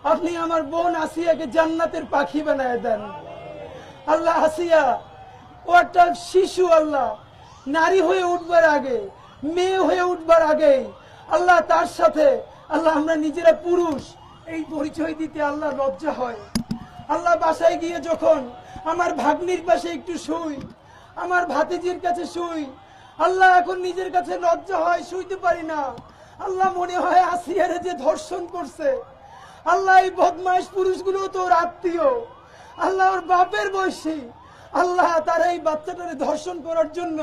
আপনি আমার বোন আসিয়াকে জান্নাতের পাখি বানায় দেন। আল্লাহ, আসিয়া ও একটা শিশু, আল্লাহ নারী হয়ে উঠবার আগে, মেয়ে হয়ে উঠবার আগে আল্লাহ তার সাথে আল্লাহ আমরা নিজেরা পুরুষ এই পরিচয় দিতে আল্লাহ লজ্জা হয়। আল্লাহ বাসায় গিয়ে যখন আমার ভাগ্নির পাশে একটু শুই, আমার ভাতিজির কাছে শুই, আল্লাহ এখন নিজের কাছে লজ্জা হয়, শুইতে পারি না। আল্লাহ মনে হয় আসিয়ারে যে ধর্ষণ করছে, আল্লাহ এই বদমাইশ পুরুষগুলো তো ওর আত্মীয়, আল্লাহ ওর বাপের বয়সী, আল্লাহ তারা এই বাচ্চাটারে ধর্ষণ করার জন্য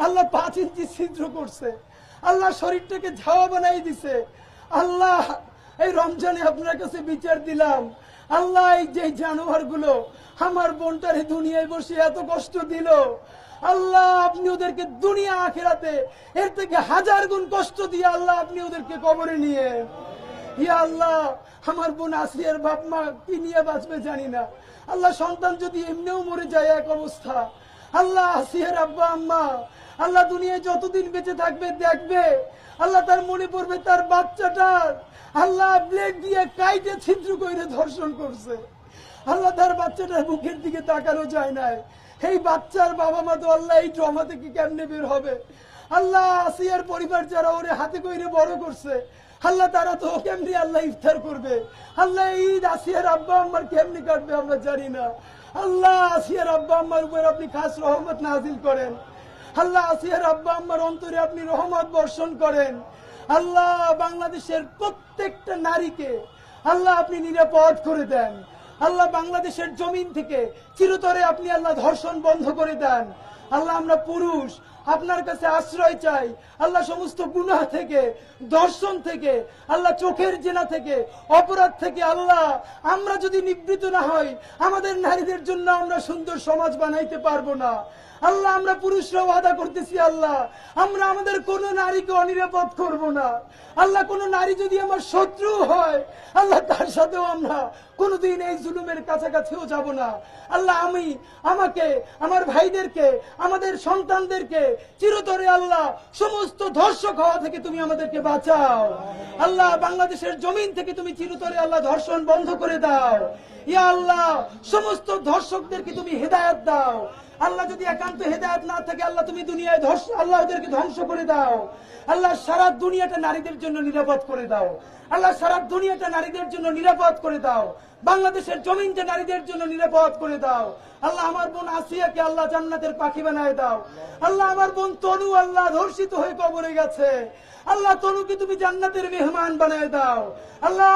আল্লাহ 5 ইঞ্চি ছিদ্র করছে, আল্লাহ শরীরটাকে ঝাওয়া বানাই দিছে। আল্লাহ এই রমজানে আপনার কাছে বিচার দিলাম, আল্লাহ এই যে জানোয়ার গুলো আমার বোনটারে দুনিয়ায় বসে এত কষ্ট দিল, আল্লাহ আপনি ওদেরকে দুনিয়া আখিরাতে এর থেকে 1000 গুণ কষ্ট দিয়ে আল্লাহ আপনি ওদেরকে কবরে নিয়ে। ইয়া আল্লাহ, আমার বোন আসিয়ার বাপ মা কি নিয়ে বাঁচবে জানি না। আল্লাহ সন্তান যদি এমনিও মরে যায় এক অবস্থা, আল্লাহ আসিয়ার আব্বা আম্মা আল্লাহ দুনিয়ায় যতদিন বেঁচে থাকবে দেখবে, আল্লাহ তার মনে পড়বে তার বাচ্চাটার আল্লাহ ব্লেড দিয়ে কাইটে ছিদ্র করে ধর্ষণ করছে। আল্লাহ তার বাচ্চাটার মুখের দিকে তাকানো যায় না। এই বাচ্চার বাবা মা তো আল্লাহ এই ট্রমা থেকে কেমনে বের হবে? আল্লাহ আসিয়ার পরিবার যারা ওরে হাতে কইরে বড় করছে, আল্লাহ তারা তো কেমনি আল্লাহ ইফতার করবে? আল্লাহ ঈদ আসিয়ার আব্বা আম্মার কেমনি কাটবে আমরা জানি না। আল্লাহ আসিয়ার আব্বা আম্মার উপর আপনি খাস রহমত নাজিল করেন। আল্লাহ আসিয়ার আব্বা আম্মার অন্তরে আপনি রহমত বর্ষণ করেন। আল্লাহ বাংলাদেশের প্রত্যেকটা নারীকে আল্লাহ আপনি নিরাপদ করে দেন। আল্লাহ বাংলাদেশের জমিন থেকে চিরতরে আপনি আল্লাহ ধর্ষণ বন্ধ করে দেন। আল্লাহ আমরা পুরুষ আপনার কাছে আশ্রয় চাই, আল্লাহ সমস্ত গুনাহ থেকে, ধর্ষণ থেকে, আল্লাহ চোখের জেনা থেকে, অপরাধ থেকে আল্লাহ আমরা যদি নিবৃত না হই, আমাদের নারীদের জন্য আমরা সুন্দর সমাজ বানাইতে পারবো না। আল্লাহ আমরা পুরুষরা ওয়াদা করতেছি, আল্লাহ আমরা আমাদের কোন নারীকে অনিরাপদ করব না। আল্লাহ কোন নারী যদি আমার শত্রু হয়, আল্লাহ তার সাথেও আমরা কোনদিন এই জুলুমের কাছাকাছিও যাব না। আল্লাহ আমাকে, আমার ভাইদেরকে, আমাদের সন্তানদেরকে চিরতরে আল্লাহ সমস্ত ধর্ষক হওয়া থেকে তুমি আমাদেরকে বাঁচাও। আল্লাহ বাংলাদেশের জমিন থেকে তুমি চিরতরে আল্লাহ ধর্ষণ বন্ধ করে দাও। ইয়া আল্লাহ সমস্ত ধর্ষকদেরকে তুমি হেদায়েত দাও। আল্লাহ যদি একান্ত হেদায়েত না থাকে, আল্লাহ তুমি দুনিয়ায় আল্লাহ ওদেরকে ধ্বংস করে দাও। আল্লাহ সারা দুনিয়াটা নারীদের জন্য নিরাপদ করে দাও। আল্লাহ সারা দুনিয়াটা নারীদের জন্য নিরাপদ করে দাও। বাংলাদেশের জমিনটা নারীদের জন্য নিরাপদ করে দাও। আল্লাহ আমার বোন আসিয়াকে আল্লাহ জান্নাতের পাখি বানায় দাও। আল্লাহ আমার বোন তনু আল্লাহ ধর্ষিত হয়ে কবরে গেছে, আল্লাহ তনুকে তুমি জান্নাতের মেহমান বানায় দাও। আল্লাহ